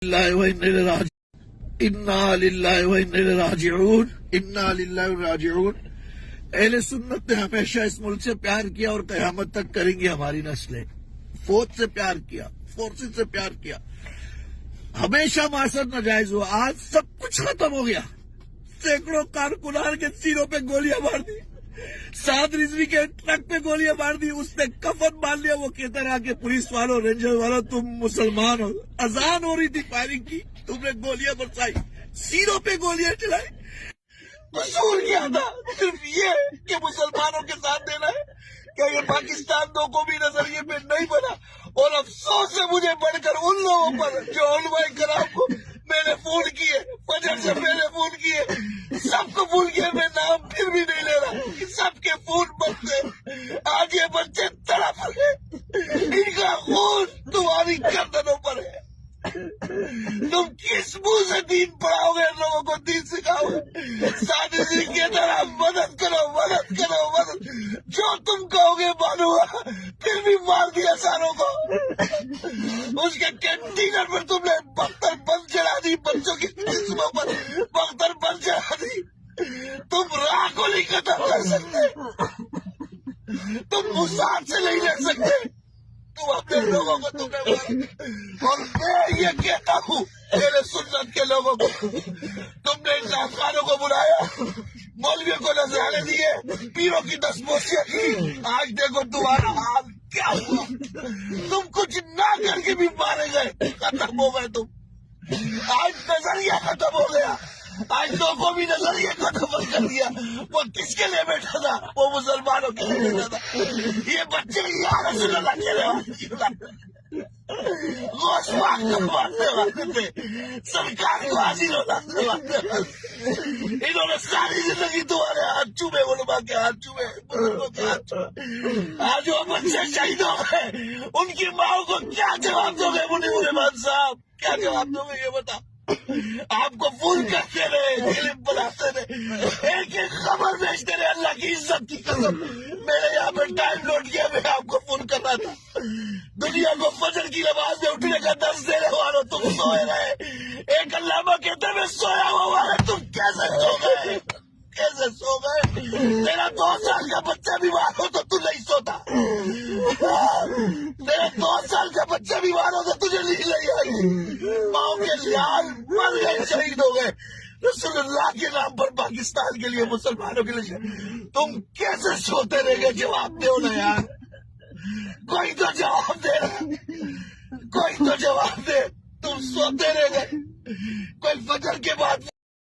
للہ و انا الیہ راجعون انا للہ و انا الیہ راجعون انا للہ و راجعون۔ اہل سنت نے ہمیشہ اس ملک سے پیار کیا اور قیامت تک کریں گے ہماری نسلیں۔ فوج سے پیار کیا، فورسز سے پیار کیا، ہمیشہ معاشر ناجائز ہوا۔ آج سب کچھ ختم ہو گیا۔ سینکڑوں کارکنان کے سینوں پہ گولیاں مار دی، سعد رضوی کے ٹرک پہ گولیاں مار دی، اس نے کفن مار لیا۔ وہ کہتا رہا کہ پولیس والوں، رینجر والوں، تم مسلمان ہو۔ اذان ہو رہی تھی، فائرنگ کی، تم نے گولیاں برسائی، سینوں پہ گولیاں چلائی۔ قصور کیا تھا؟ صرف یہ کہ مسلمانوں کے ساتھ دینا ہے؟ کیا یہ پاکستان دو قومی نظریے پہ نہیں بنا؟ اور افسوس ہے مجھے بڑھ کر ان لوگوں پر جو علماء کرام کو میں نے فون کیے، فجر سے پہلے فون کیے، سب کو فون کیا، میں نام پھر بھی نہیں لے رہا، سب کے فون بند تھے۔ آج یہ بچے تڑپ رہے، ان کا خون تمہاری گردنوں پر ہے۔ تم کس منہ سے دین پڑھاؤ گے، لوگوں کو دین سکھاؤ گے؟ سادگی کی طرح مدد کرو، مدد کرو، مدد، جو تم کہو گے مانوں گا۔ پھر بھی مار دیا ساروں کو۔ اس کے کینٹینر پر تم نے بختر بند چڑھا دی، بچوں کی جسموں پر بختر بند چڑھا دی۔ تم راہ کو نہیں ختم کر سکتے، تم موساد سے نہیں لے سکتے، تم اپنے لوگوں کو تم نے مارا۔ اور میں یہ کہتا ہوں میرے سنت کے لوگوں کو، تم نے انصاف خانوں کو بلایا، مولویوں کو نذرانے دیے، پیروں کی دستبوسیاں کی، آج دیکھو تمہارا حال کیا ہوا۔ تم کچھ نہ کر کے بھی مارے گئے، ختم ہو گئے تم۔ آج نظریہ ختم ہو گیا، آج لوگوں بھی نظریہ ختم کر دیا۔ وہ کس کے لیے بیٹھا تھا؟ وہ مسلمانوں کے لیے بیٹھا تھا۔ یہ بچے یا رسول اللہ کے لیے غوث پاک کو مارنے والے تھے، سرکار کو حاضر ہونے والے تھے۔ انہوں نے ساری زندگی تمہارے ہاتھ چومے، علماء کے ہاتھ چومے، بزرگوں کے ہاتھ چومے۔ آج وہ بچے شہید ہو گئے، ان کی ماں کو کیا جواب دو گے؟ منیر الرحمان صاحب کیا جواب دو گے؟ یہ بتا۔ آپ کو فون کرتے رہے، کلپ بناتے رہے، ایک ایک خبر بھیجتے رہے۔ اللہ کی عزت کی قسم میرے یہاں پہ ٹائم لوٹ گیا، میں آپ کو فون کر رہا تھا۔ دنیا کو فجر کی نماز میں اٹھنے کا درس دینے والوں تم سوئے رہے۔ ایک علامہ کہتے میں سویا ہوا ہے، تم کیسے سو گئے؟ کیسے سو گئے؟ تیرا 2 سال کا بچہ بیمار ہو تو نہیں سوتا، تیرا 2 سال کا بچہ بیمار ہو تو تجھے نیند نہیں آئی۔ ماں کے لال مر گئے، شہید ہو گئے رسول اللہ کے نام پر، پاکستان کے لیے، مسلمانوں کے لیے۔ تم کیسے سوتے رہ گئے؟ جواب دو نا یار، کوئی تو جواب دے، کوئی تو جواب دے۔ تم سوتے رہ گئے، کوئی فجر کے بعد